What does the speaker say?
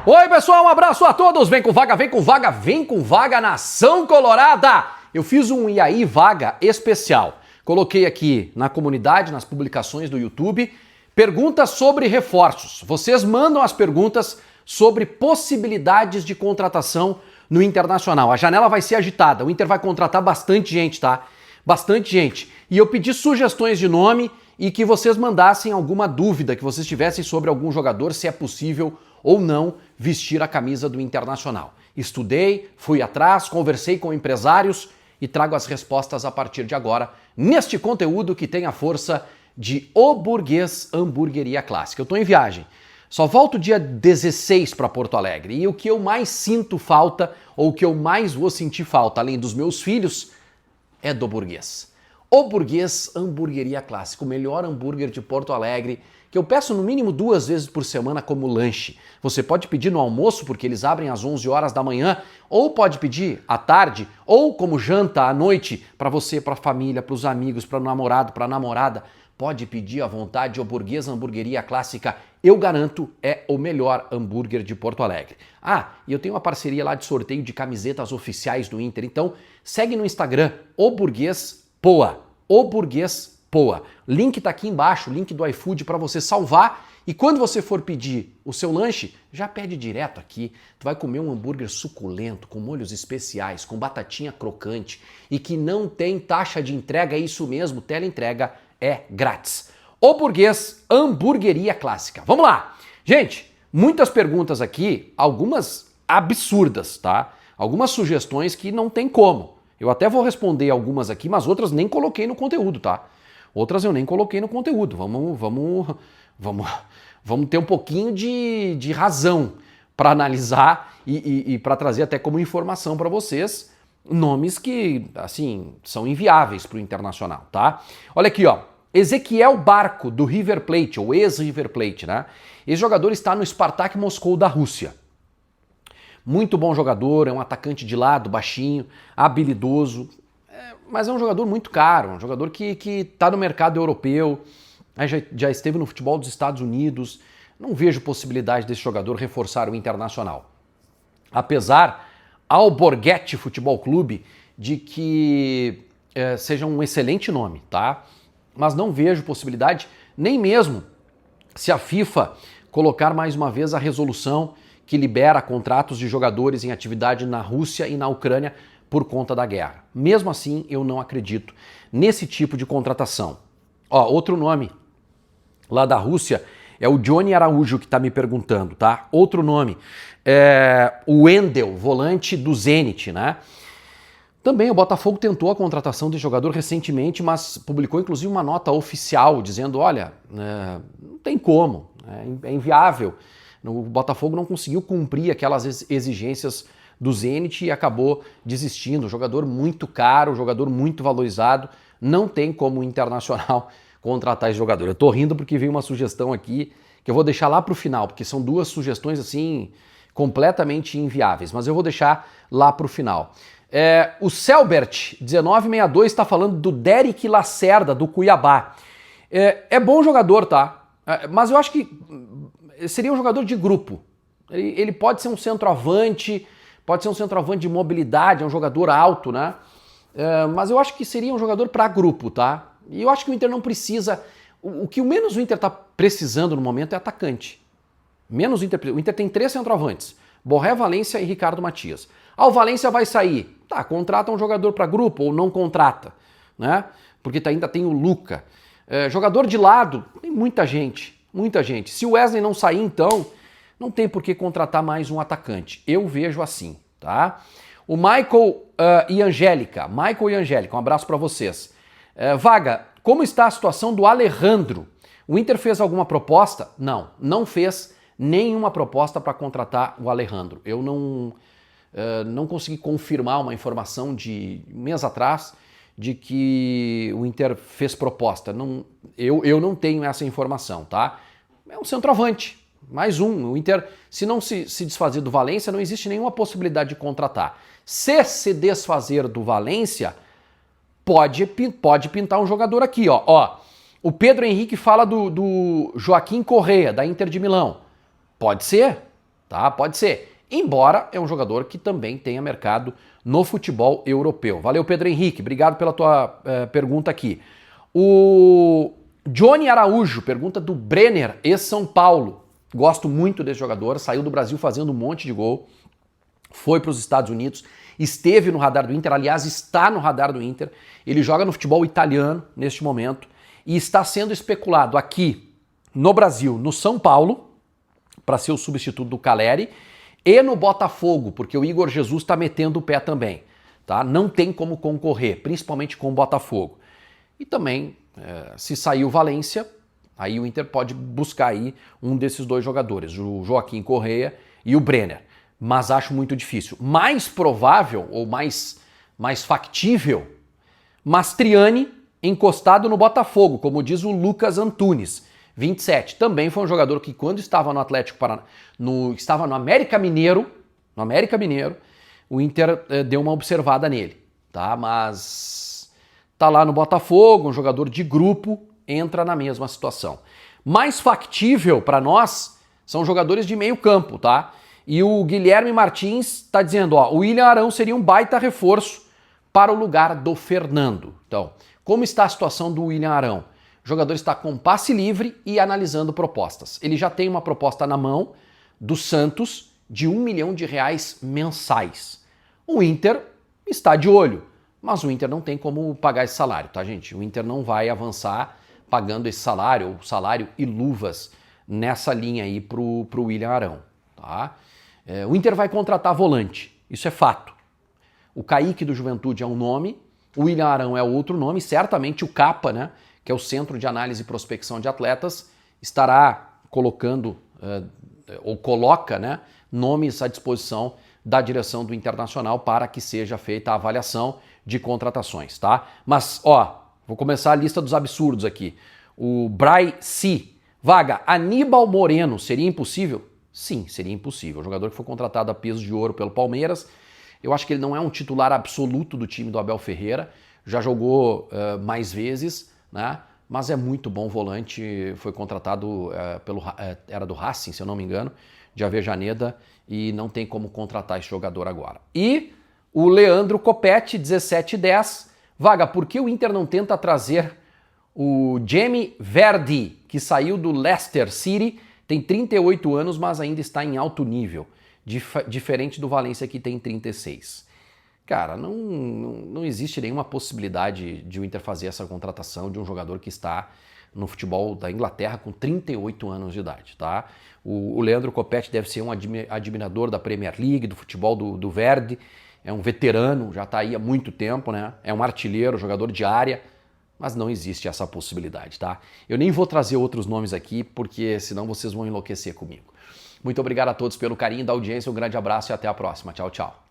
Oi pessoal, um abraço a todos, vem com vaga, vem com vaga, vem com vaga, Nação Colorada! Eu fiz um E aí Vaga especial, coloquei aqui na comunidade, nas publicações do YouTube, perguntas sobre reforços. Vocês mandam as perguntas sobre possibilidades de contratação no Internacional. A janela vai ser agitada, o Inter vai contratar bastante gente, tá? Bastante gente. E eu pedi sugestões de nome e que vocês mandassem alguma dúvida que vocês tivessem sobre algum jogador, se é possível ou não vestir a camisa do Internacional. Estudei, fui atrás, conversei com empresários e trago as respostas a partir de agora neste conteúdo que tem a força de O Burguês Hamburgueria Clássica. Eu tô em viagem. Só volto dia 16 para Porto Alegre e o que eu mais sinto falta, ou o que eu mais vou sentir falta, além dos meus filhos, é do Burguês. O Burguês Hamburgueria Clássica, o melhor hambúrguer de Porto Alegre, que eu peço no mínimo 2 vezes por semana como lanche. Você pode pedir no almoço, porque eles abrem às 11 horas da manhã, ou pode pedir à tarde, ou como janta à noite, para você, para a família, para os amigos, para o namorado, para a namorada. Pode pedir à vontade. O Burguês Hamburgueria Clássica, eu garanto, é o melhor hambúrguer de Porto Alegre. Ah, e eu tenho uma parceria lá de sorteio de camisetas oficiais do Inter, então segue no Instagram, O Burguês Poa. O Burguês Poa. Link tá aqui embaixo, link do iFood para você salvar. E quando você for pedir o seu lanche, já pede direto aqui. Tu vai comer um hambúrguer suculento, com molhos especiais, com batatinha crocante e que não tem taxa de entrega, é isso mesmo, teleentrega é grátis. O Burguês Hamburgueria Clássica. Vamos lá! Gente, muitas perguntas aqui, algumas absurdas, tá? Algumas sugestões que não tem como. Eu até vou responder algumas aqui, mas outras nem coloquei no conteúdo, tá? Outras eu nem coloquei no conteúdo. Vamos ter um pouquinho de razão para analisar e para trazer até como informação para vocês nomes que, assim, são inviáveis para o Internacional, tá? Olha aqui, ó. Ezequiel Barco, do River Plate, ou ex-River Plate, né? Esse jogador está no Spartak Moscou da Rússia. Muito bom jogador, é um atacante de lado, baixinho, habilidoso, mas é um jogador muito caro, um jogador que está no mercado europeu, já esteve no futebol dos Estados Unidos. Não vejo possibilidade desse jogador reforçar o Internacional. Apesar ao Borghetti Futebol Clube de que seja um excelente nome, tá? Mas não vejo possibilidade, nem mesmo se a FIFA colocar mais uma vez a resolução que libera contratos de jogadores em atividade na Rússia e na Ucrânia por conta da guerra. Mesmo assim, eu não acredito nesse tipo de contratação. Ó, outro nome lá da Rússia é o Johnny Araújo, que está me perguntando, tá? Outro nome é o Wendel, volante do Zenit, né? Também o Botafogo tentou a contratação de jogador recentemente, mas publicou inclusive uma nota oficial dizendo, olha, não tem como, é inviável. O Botafogo não conseguiu cumprir aquelas exigências do Zenit e acabou desistindo. Jogador muito caro, jogador muito valorizado, não tem como o Internacional contratar esse jogador. Eu tô rindo porque veio uma sugestão aqui que eu vou deixar lá pro final, porque são 2 sugestões assim completamente inviáveis, mas eu vou deixar lá pro final. O Selbert 1962 está falando do Derek Lacerda, do Cuiabá. É bom jogador, tá? Mas eu acho que seria um jogador de grupo. Ele pode ser um centroavante, pode ser um centroavante de mobilidade, é um jogador alto, né? Mas eu acho que seria um jogador para grupo, tá? E eu acho que o Inter não precisa... O que menos o Inter está precisando no momento é atacante. O Inter tem 3 centroavantes. Borré, Valência e Ricardo Matias. O Valência vai sair. Tá, contrata um jogador para grupo ou não contrata, né? Porque ainda tem o Luca. Jogador de lado, tem muita gente. Muita gente. Se o Wesley não sair, então, não tem por que contratar mais um atacante. Eu vejo assim, tá? O Michael e Angélica. Um abraço para vocês. Vaga, como está a situação do Alejandro? O Inter fez alguma proposta? Não fez nenhuma proposta para contratar o Alejandro. Eu não consegui confirmar uma informação de um mês atrás de que o Inter fez proposta. Eu não tenho essa informação, tá? É um centroavante, mais um. O Inter, se não se desfazer do Valência, não existe nenhuma possibilidade de contratar. Se desfazer do Valência, pode pintar um jogador aqui, ó. O Pedro Henrique fala do Joaquim Correa, da Inter de Milão. Pode ser, tá? Pode ser. Embora é um jogador que também tenha mercado no futebol europeu. Valeu, Pedro Henrique. Obrigado pela tua pergunta aqui. O Johnny Araújo, pergunta do Brenner, ex-São Paulo. Gosto muito desse jogador, saiu do Brasil fazendo um monte de gol, foi para os Estados Unidos, esteve no radar do Inter, aliás, está no radar do Inter. Ele joga no futebol italiano neste momento e está sendo especulado aqui no Brasil, no São Paulo, para ser o substituto do Caleri, e no Botafogo, porque o Igor Jesus está metendo o pé também, tá? Não tem como concorrer, principalmente com o Botafogo. E também, se sair o Valência, aí o Inter pode buscar aí um desses dois jogadores, o Joaquim Correa e o Brenner. Mas acho muito difícil. Mais provável, ou mais factível, Mastriani encostado no Botafogo, como diz o Lucas Antunes. 27, também foi um jogador que quando estava no Atlético Paranaense, estava no América Mineiro, o Inter deu uma observada nele, tá? Mas tá lá no Botafogo, um jogador de grupo, entra na mesma situação. Mais factível para nós são jogadores de meio campo, tá? E o Guilherme Martins está dizendo, ó, o William Arão seria um baita reforço para o lugar do Fernando. Então, como está a situação do William Arão? O jogador está com passe livre e analisando propostas. Ele já tem uma proposta na mão do Santos de R$1 milhão mensais. O Inter está de olho, mas o Inter não tem como pagar esse salário, tá, gente? O Inter não vai avançar pagando esse salário, ou salário e luvas nessa linha aí pro William Arão, tá? O Inter vai contratar volante, isso é fato. O Kaique do Juventude é um nome, o William Arão é outro nome, certamente o Capa, né? Que é o Centro de Análise e Prospecção de Atletas, estará colocando, ou coloca, né, nomes à disposição da direção do Internacional para que seja feita a avaliação de contratações, tá? Mas, ó, vou começar a lista dos absurdos aqui. O Bray C. Vaga, Aníbal Moreno, seria impossível? Sim, seria impossível. O jogador que foi contratado a peso de ouro pelo Palmeiras, eu acho que ele não é um titular absoluto do time do Abel Ferreira, já jogou mais vezes, né? Mas é muito bom volante, foi contratado era do Racing, se eu não me engano, de Avejaneda, e não tem como contratar esse jogador agora. E o Leandro Copete, 1710, Vaga, por que o Inter não tenta trazer o Jamie Vardy, que saiu do Leicester City, tem 38 anos, mas ainda está em alto nível, diferente do Valência que tem 36. Cara, não existe nenhuma possibilidade de o Inter fazer essa contratação de um jogador que está no futebol da Inglaterra com 38 anos de idade, tá? O Leandro Copete deve ser um admirador da Premier League, do futebol do Verde, é um veterano, já está aí há muito tempo, né? É um artilheiro, jogador de área, mas não existe essa possibilidade, tá? Eu nem vou trazer outros nomes aqui, porque senão vocês vão enlouquecer comigo. Muito obrigado a todos pelo carinho da audiência, um grande abraço e até a próxima. Tchau, tchau.